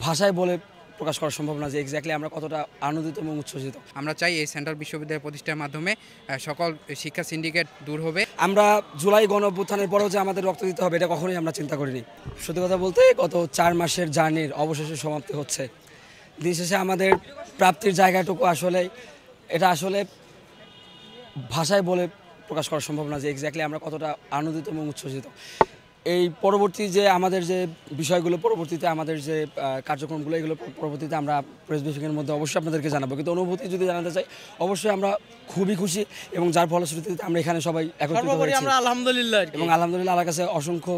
ভাষায় বলে প্রকাশ করা সম্ভব না যে এক্স্যাক্টলি আমরা কতটা আনন্দিত এবং উচ্ছ্বসিত। আমরা চাই এই সেন্ট্রাল বিশ্ববিদ্যালয় প্রতিষ্ঠার মাধ্যমে সকল শিক্ষা সিন্ডিকেট দূর হবে। আমরা জুলাই গণঅভ্যুত্থানের পরেও যে আমাদের রক্ত দিতে হবে এটা কখনোই আমরা চিন্তা করিনি। সত্যি কথা বলতে গত 4 মাসের জার্নির অবশেষে সমাপ্তি হচ্ছে। দিন শেষে আমাদের প্রাপ্তির জায়গাটুকু এটা আসলে ভাষায় বলে প্রকাশ করা সম্ভব না যে এক্স্যাক্টলি আমরা কতটা আনন্দিত এবং উচ্ছ্বসিত। এই পরবর্তী যে আমাদের যে বিষয়গুলো, পরবর্তীতে আমাদের যে কার্যক্রমগুলো, এগুলো পরবর্তীতে আমরা প্রেস ব্রিফিংয়ের মধ্যে অবশ্যই আপনাদেরকে জানাবো। কিন্তু অনুভূতি যদি জানাতে চাই, অবশ্যই আমরা খুবই খুশি এবং যার ফলশ্রুতিতে আমরা এখানে সবাই একত্রিত হয়েছি। আলহামদুলিল্লাহ এবং আলহামদুলিল্লাহ আল্লাহর কাছে অসংখ্য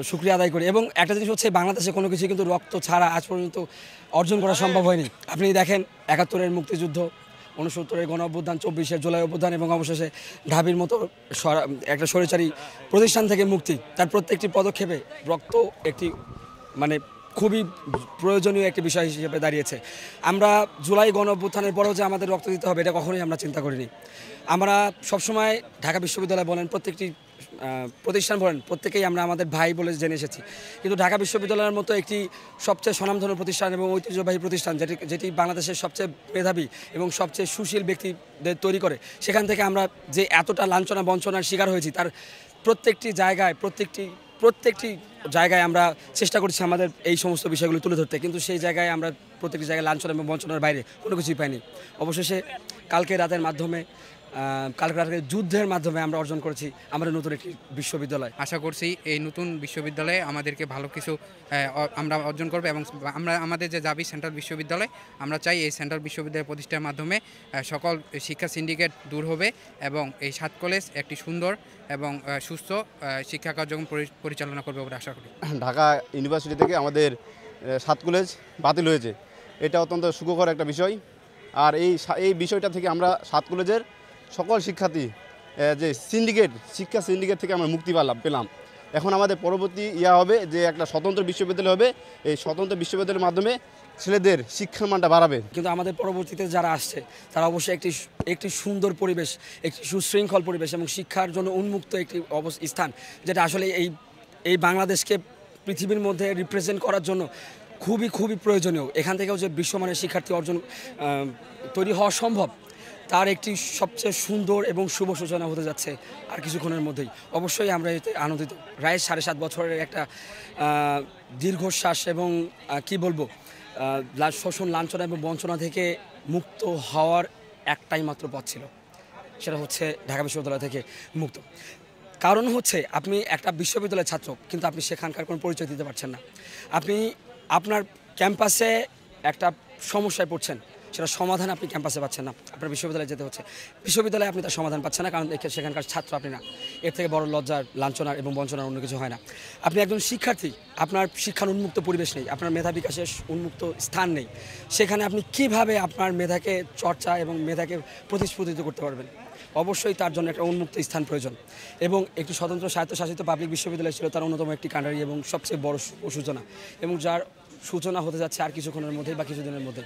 শুকরিয়া আদায় করি। এবং একটা জিনিস হচ্ছে, বাংলাদেশে কোনো কিছু কিন্তু রক্ত ছাড়া আজ পর্যন্ত অর্জন করা সম্ভব হয়নি। আপনি দেখেন ৭১-এর মুক্তিযুদ্ধ, ৬৯-এর গণঅভ্যুত্থান, ২৪-এর জুলাই অভ্যুত্থান এবং অবশেষে ঢাবির মতো একটা স্বৈরাচারী প্রতিষ্ঠান থেকে মুক্তি, তার প্রত্যেকটি পদক্ষেপে রক্ত একটি খুবই প্রয়োজনীয় একটি বিষয় হিসেবে দাঁড়িয়েছে। আমরা জুলাই গণঅভ্যুত্থানের পরেও যে আমাদের রক্ত দিতে হবে এটা কখনোই আমরা চিন্তা করিনি। আমরা সবসময় ঢাকা বিশ্ববিদ্যালয় বলেন, প্রত্যেকটি প্রতিষ্ঠান বলেন, প্রত্যেকেই আমরা আমাদের ভাই বলে জেনে এসেছি। কিন্তু ঢাকা বিশ্ববিদ্যালয়ের মতো একটি সবচেয়ে স্বনামধন্য প্রতিষ্ঠান এবং ঐতিহ্যবাহী প্রতিষ্ঠান, যেটি বাংলাদেশের সবচেয়ে মেধাবী এবং সবচেয়ে সুশীল ব্যক্তিদের তৈরি করে, সেখান থেকে আমরা যে এতটা লাঞ্ছনা বঞ্চনার শিকার হয়েছি, তার প্রত্যেকটি জায়গায় আমরা চেষ্টা করছি আমাদের এই সমস্ত বিষয়গুলো তুলে ধরতে। কিন্তু সেই জায়গায় আমরা প্রত্যেকটি জায়গায় লাঞ্ছনা এবং বঞ্চনার বাইরে কোনো কিছুই পাইনি। অবশেষে কালকে রাতের যুদ্ধের মাধ্যমে আমরা অর্জন করেছি আমাদের নতুন একটি বিশ্ববিদ্যালয়। আশা করছি এই নতুন বিশ্ববিদ্যালয়ে আমাদেরকে ভালো কিছু আমরা অর্জন করবো এবং আমরা আমাদের যে দাবি সেন্ট্রাল বিশ্ববিদ্যালয়, আমরা চাই এই সেন্ট্রাল বিশ্ববিদ্যালয় প্রতিষ্ঠার মাধ্যমে সকল শিক্ষা সিন্ডিকেট দূর হবে এবং এই 7 কলেজ একটি সুন্দর এবং সুস্থ শিক্ষা কার্যক্রম পরিচালনা করবে বলে আশা করি। ঢাকা ইউনিভার্সিটি থেকে আমাদের 7 কলেজ বাতিল হয়েছে, এটা অত্যন্ত সুখকর একটা বিষয়। আর এই বিষয়টা থেকে আমরা 7 কলেজের সকল শিক্ষার্থী যে শিক্ষা সিন্ডিকেট থেকে আমরা মুক্তি পেলাম। এখন আমাদের পরবর্তী হবে যে একটা স্বতন্ত্র বিশ্ববিদ্যালয় হবে। এই স্বতন্ত্র বিশ্ববিদ্যালয়ের মাধ্যমে ছেলেদের শিক্ষার মানটা বাড়াবে। কিন্তু আমাদের পরবর্তীতে যারা আসছে তারা অবশ্যই একটি সুন্দর পরিবেশ, একটি সুশৃঙ্খল পরিবেশ এবং শিক্ষার জন্য উন্মুক্ত একটি স্থান, যেটা আসলে এই বাংলাদেশকে পৃথিবীর মধ্যে রিপ্রেজেন্ট করার জন্য খুবই খুবই প্রয়োজনীয়। এখান থেকেও যে বিশ্বমানের শিক্ষার্থী তৈরি হওয়া সম্ভব, তার একটি সবচেয়ে সুন্দর এবং শুভ সূচনা হতে যাচ্ছে আর কিছুক্ষণের মধ্যেই। অবশ্যই আমরা এতে আনন্দিত। প্রায় 7.5 বছরের একটা দীর্ঘশ্বাস এবং শোষণ, লাঞ্ছনা এবং বঞ্চনা থেকে মুক্ত হওয়ার একটাই মাত্র পথ ছিল, সেটা হচ্ছে ঢাকা বিশ্ববিদ্যালয় থেকে মুক্ত। কারণ হচ্ছে, আপনি একটা বিশ্ববিদ্যালয়ের ছাত্র কিন্তু আপনি সেখানকার কোনো পরিচয় দিতে পারছেন না। আপনি আপনার ক্যাম্পাসে একটা সমস্যায় পড়ছেন, সেটা সমাধান আপনি ক্যাম্পাসে পাচ্ছেন না, আপনার বিশ্ববিদ্যালয়ে যেতে হচ্ছে। বিশ্ববিদ্যালয়ে আপনি তার সমাধান পাচ্ছেন না, কারণ সেখানকার ছাত্র আপনি না। এর থেকে বড় লজ্জার, লাঞ্ছনার এবং বঞ্চনার অন্য কিছু হয় না। আপনি একজন শিক্ষার্থী, আপনার শিক্ষার উন্মুক্ত পরিবেশ নেই, আপনার মেধা বিকাশের উন্মুক্ত স্থান নেই। সেখানে আপনি কিভাবে আপনার মেধাকে চর্চা এবং মেধাকে প্রতিস্ফুটিত করতে পারবেন? অবশ্যই তার জন্য একটা উন্মুক্ত স্থান প্রয়োজন। এবং একটি স্বতন্ত্র স্বায়ত্তশাসিত পাবলিক বিশ্ববিদ্যালয় ছিল তার অন্যতম একটি কাণ্ডারি এবং সবচেয়ে বড় সূচনা, এবং যার সূচনা হতে যাচ্ছে আর কিছুক্ষণের মধ্যেই বা কিছুদিনের মধ্যে।